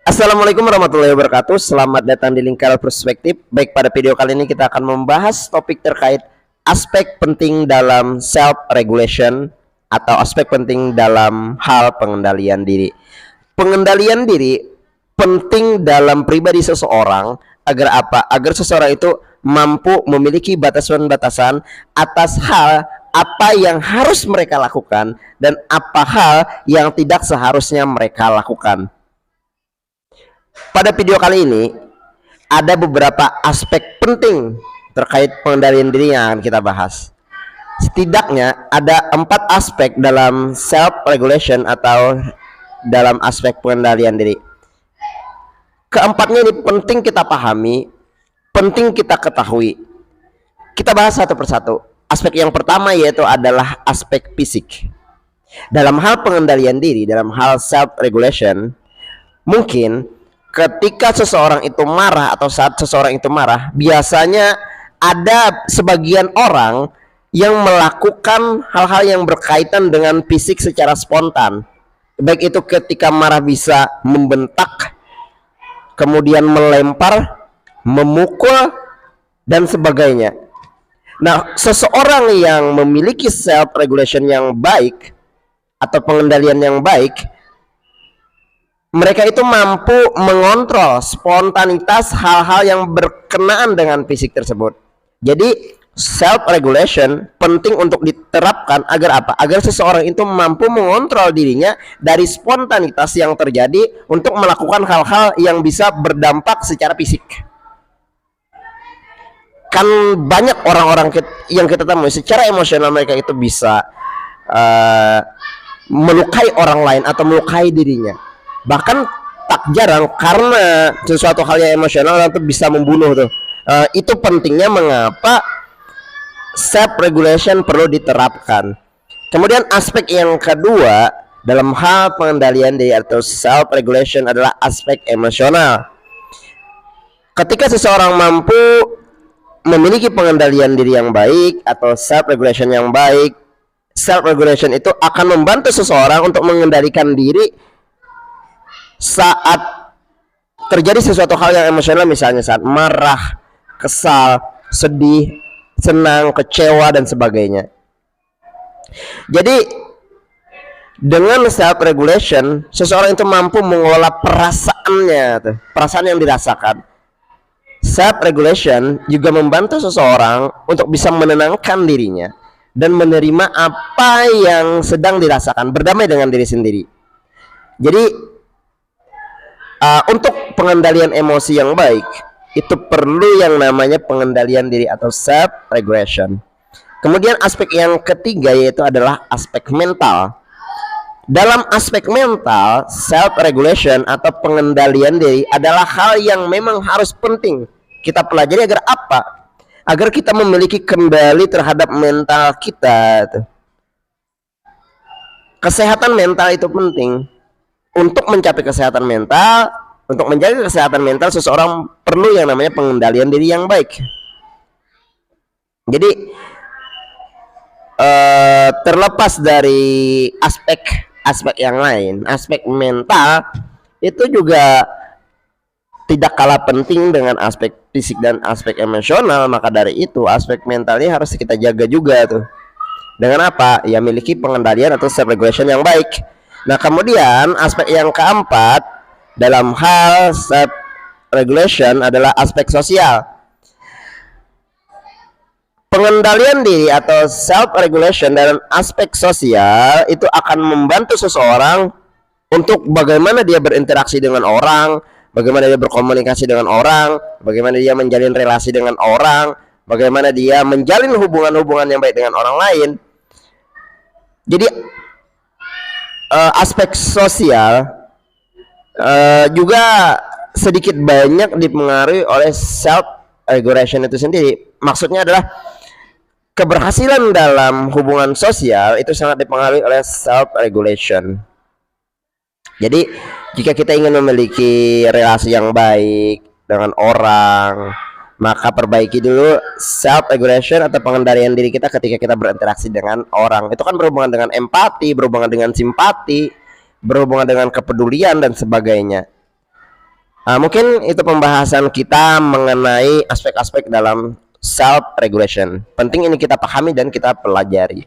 Assalamualaikum warahmatullahi wabarakatuh. Selamat datang di Lingkar Perspektif. Baik, pada video kali ini kita akan membahas topik terkait aspek penting dalam self regulation atau aspek penting dalam hal pengendalian diri. Pengendalian diri penting dalam pribadi seseorang agar apa? Agar seseorang itu mampu memiliki batasan-batasan atas hal apa yang harus mereka lakukan dan apa hal yang tidak seharusnya mereka lakukan. Pada video kali ini ada beberapa aspek penting terkait pengendalian diri yang akan kita bahas. Setidaknya ada 4 aspek dalam self regulation atau dalam aspek pengendalian diri. Keempatnya ini penting kita pahami, penting kita ketahui. Kita bahas satu persatu. Aspek yang pertama yaitu adalah aspek fisik. Dalam hal pengendalian diri, dalam hal self regulation, mungkin ketika seseorang itu marah atau saat seseorang itu marah, biasanya ada sebagian orang yang melakukan hal-hal yang berkaitan dengan fisik secara spontan. Baik itu ketika marah bisa membentak, kemudian melempar, memukul, dan sebagainya. Nah, seseorang yang memiliki self regulation yang baik atau pengendalian yang baik, mereka itu mampu mengontrol spontanitas hal-hal yang berkenaan dengan fisik tersebut. Jadi self regulation penting untuk diterapkan agar apa? Agar seseorang itu mampu mengontrol dirinya dari spontanitas yang terjadi untuk melakukan hal-hal yang bisa berdampak secara fisik. Kan banyak orang-orang yang kita temui secara emosional mereka itu bisa melukai orang lain atau melukai dirinya. Bahkan tak jarang karena sesuatu hal yang emosional itu bisa membunuh tuh. Itu pentingnya mengapa self regulation perlu diterapkan. Kemudian aspek yang kedua dalam hal pengendalian diri atau self regulation adalah aspek emosional. Ketika seseorang mampu memiliki pengendalian diri yang baik atau self regulation yang baik, self regulation itu akan membantu seseorang untuk mengendalikan diri saat terjadi sesuatu hal yang emosional, misalnya saat marah, kesal, sedih, senang, kecewa, dan sebagainya. Jadi dengan self regulation seseorang itu mampu mengelola perasaannya, perasaan yang dirasakan. Self regulation juga membantu seseorang untuk bisa menenangkan dirinya dan menerima apa yang sedang dirasakan, berdamai dengan diri sendiri. Jadi untuk pengendalian emosi yang baik itu perlu yang namanya pengendalian diri atau self regulation. Kemudian aspek yang ketiga yaitu adalah aspek mental. Dalam aspek mental, self regulation atau pengendalian diri adalah hal yang memang harus penting kita pelajari agar apa? Agar kita memiliki kendali terhadap mental kita. Kesehatan mental itu penting. Untuk mencapai kesehatan mental, untuk menjaga kesehatan mental, seseorang perlu yang namanya pengendalian diri yang baik. Jadi terlepas dari aspek yang lain, aspek mental itu juga tidak kalah penting dengan aspek fisik dan aspek emosional. Maka dari itu aspek mentalnya harus kita jaga juga tuh. Dengan apa? Ya miliki pengendalian atau self regulation yang baik. Nah, kemudian aspek yang keempat dalam hal self regulation adalah aspek sosial. Pengendalian diri atau self regulation dalam aspek sosial itu akan membantu seseorang untuk bagaimana dia berinteraksi dengan orang, bagaimana dia berkomunikasi dengan orang, bagaimana dia menjalin relasi dengan orang, bagaimana dia menjalin hubungan-hubungan yang baik dengan orang lain. Jadi aspek sosial juga sedikit banyak dipengaruhi oleh self regulation itu sendiri. Maksudnya adalah keberhasilan dalam hubungan sosial itu sangat dipengaruhi oleh self regulation. Jadi jika kita ingin memiliki relasi yang baik dengan orang, maka perbaiki dulu self regulation atau pengendalian diri kita ketika kita berinteraksi dengan orang. Itu kan berhubungan dengan empati, berhubungan dengan simpati, berhubungan dengan kepedulian dan sebagainya. Mungkin itu pembahasan kita mengenai aspek-aspek dalam self regulation. Penting ini kita pahami dan kita pelajari.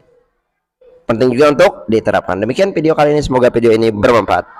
Penting juga untuk diterapkan. Demikian video kali ini, semoga video ini bermanfaat.